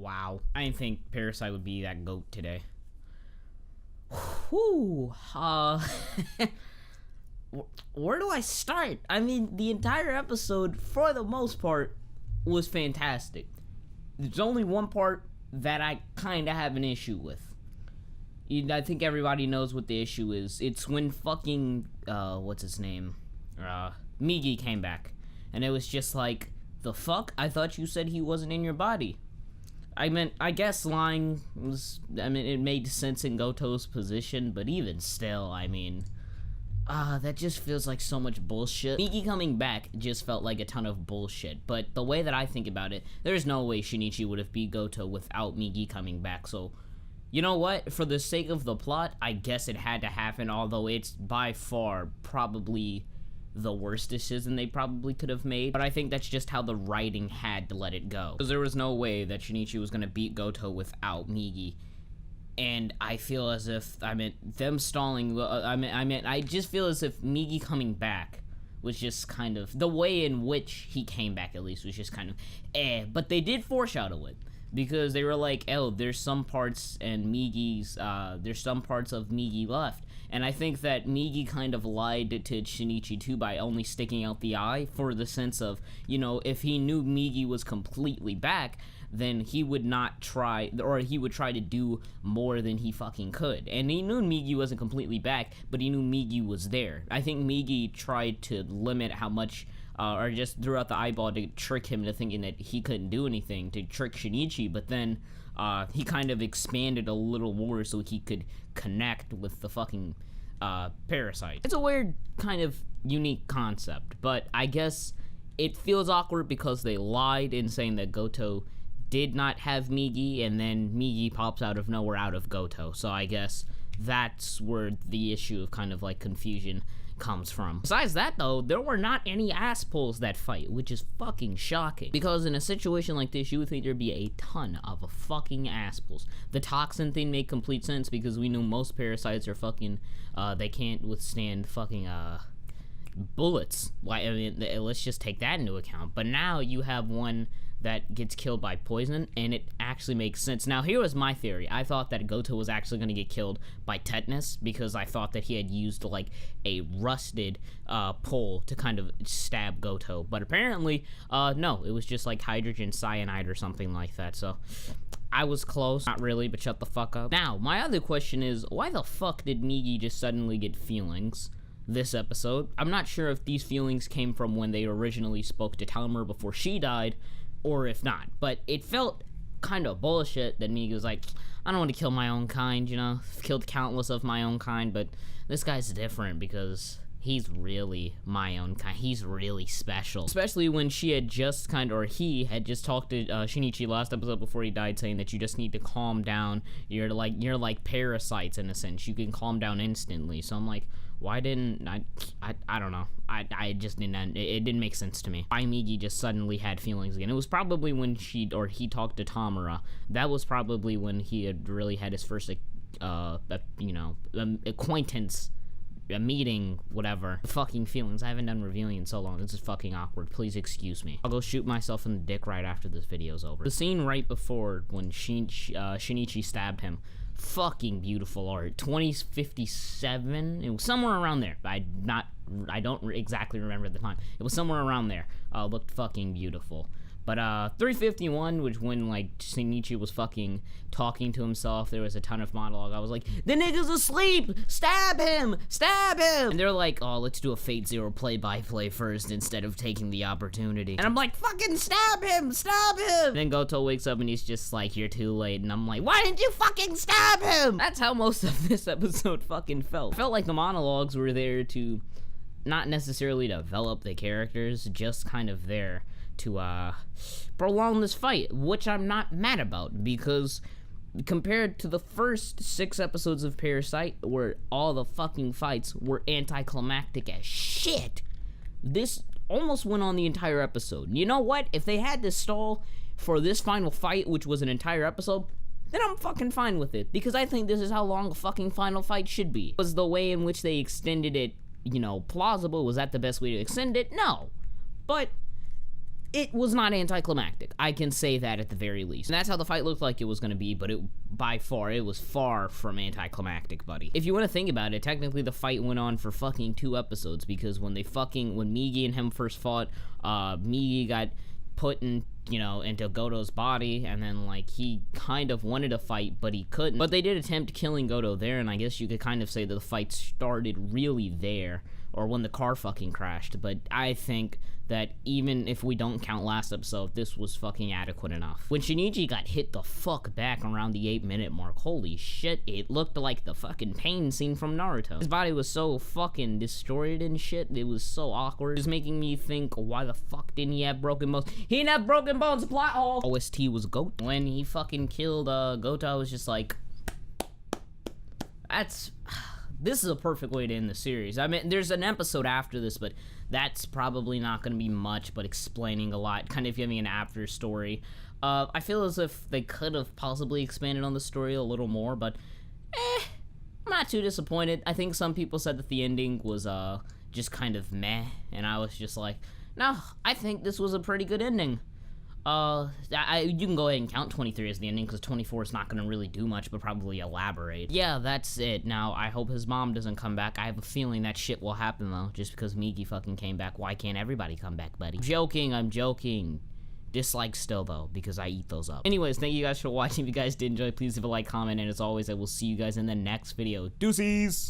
Wow. I didn't think Parasyte would be that GOAT today. Whew. Where do I start? I mean, the entire episode, for the most part, was fantastic. There's only one part that I kind of have an issue with. I think everybody knows what the issue is. It's when fucking, what's his name? Migi came back. And it was just like, the fuck? I thought you said he wasn't in your body. I guess lying was, it made sense in Goto's position, but even still, that just feels like so much bullshit. Migi coming back just felt like a ton of bullshit, but the way that I think about it, there's no way Shinichi would have beat Goto without Migi coming back, so you know what? For the sake of the plot, I guess it had to happen, although it's by far probably the worst decision they probably could have made. But I think that's just how the writing had to let it go. Because there was no way that Shinichi was gonna beat Goto without Migi. And I feel as if, them stalling, I just feel as if Migi coming back was just kind of, the way in which he came back at least was just kind of, but they did foreshadow it. Because they were like, oh, there's some parts and there's some parts of Migi left. And I think that Migi kind of lied to Shinichi too by only sticking out the eye for the sense of, if he knew Migi was completely back, then he would not try, or he would try to do more than he fucking could. And he knew Migi wasn't completely back, but he knew Migi was there. I think Migi tried to limit how much, or just threw out the eyeball to trick him into thinking that he couldn't do anything, to trick Shinichi, but then he kind of expanded a little more so he could connect with the fucking Parasyte. It's a weird, kind of unique concept, but I guess it feels awkward because they lied in saying that Goto did not have Migi, and then Migi pops out of nowhere out of Goto, so I guess that's where the issue of kind of like confusion comes from. Besides that though, there were not any ass pulls that fight, which is fucking shocking. Because in a situation like this, you would think there'd be a ton of fucking ass pulls. The toxin thing made complete sense because we knew most parasites are fucking, they can't withstand fucking, bullets. Let's just take that into account. But now you have one that gets killed by poison, and it actually makes sense. Now, here was my theory. I thought that Goto was actually going to get killed by tetanus, because I thought that he had used, like, a rusted pole to kind of stab Goto. But apparently, no, it was just, like, hydrogen cyanide or something like that, so I was close. Not really, but shut the fuck up. Now, my other question is, why the fuck did Migi just suddenly get feelings this episode? I'm not sure if these feelings came from when they originally spoke to Tamura before she died, or if not, but it felt kind of bullshit that Migi was like, I don't want to kill my own kind, I've killed countless of my own kind, but this guy's different because he's really my own kind. He's really special. Especially when she had just he had just talked to Shinichi last episode before he died, saying that you just need to calm down. You're like parasites in a sense. You can calm down instantly. So I'm like, why didn't I don't know. I just didn't, it didn't make sense to me. Why Migi just suddenly had feelings again. It was probably when he talked to Tamura. That was probably when he had really had his first, acquaintance, a meeting, whatever. Fucking feelings. I haven't done reviewing in so long. This is fucking awkward. Please excuse me. I'll go shoot myself in the dick right after this video's over. The scene right before when Shinichi stabbed him. Fucking beautiful art. 2057. It was somewhere around there. I don't exactly remember the time. It was somewhere around there. Looked fucking beautiful. But 351, which when like Shinichi was fucking talking to himself, there was a ton of monologue. I was like, the nigga's asleep! Stab him! Stab him! And they're like, oh, let's do a Fate Zero play-by-play first instead of taking the opportunity. And I'm like, fucking stab him! Stab him! And then Goto wakes up and he's just like, you're too late. And I'm like, why didn't you fucking stab him? That's how most of this episode fucking felt. I felt like the monologues were there to not necessarily develop the characters, just kind of there to prolong this fight, which I'm not mad about, because compared to the first 6 episodes of Parasyte, where all the fucking fights were anticlimactic as shit, this almost went on the entire episode. You know what? If they had to stall for this final fight, which was an entire episode, then I'm fucking fine with it, because I think this is how long a fucking final fight should be. Was the way in which they extended it, plausible? Was that the best way to extend it? No. But it was not anticlimactic. I can say that at the very least. And that's how the fight looked like it was going to be, but it was far from anticlimactic, buddy. If you want to think about it, technically the fight went on for fucking 2 episodes, because when Migi and him first fought, Migi got put in, into Goto's body, and then, like, he kind of wanted to fight, but he couldn't. But they did attempt killing Goto there, and I guess you could kind of say that the fight started really there, or when the car fucking crashed. But I think that even if we don't count last episode, this was fucking adequate enough. When Shinichi got hit the fuck back around the 8-minute mark, holy shit, it looked like the fucking pain scene from Naruto. His body was so fucking distorted and shit, it was so awkward. It was making me think, why the fuck didn't he have broken bones? He didn't have broken bones, plot hole! OST was GOAT. When he fucking killed Goto, I was just like, this is a perfect way to end the series. I mean, there's an episode after this, but that's probably not going to be much, but explaining a lot, kind of giving an after story. I feel as if they could have possibly expanded on the story a little more, but I'm not too disappointed. I think some people said that the ending was just kind of meh, and I was just like, no, I think this was a pretty good ending. You can go ahead and count 23 as the ending, because 24 is not going to really do much, but probably elaborate. Yeah, that's it. Now, I hope his mom doesn't come back. I have a feeling that shit will happen, though, just because Migi fucking came back. Why can't everybody come back, buddy? I'm joking. Dislike still, though, because I eat those up. Anyways, thank you guys for watching. If you guys did enjoy, please leave a like, comment, and as always, I will see you guys in the next video. Deuces!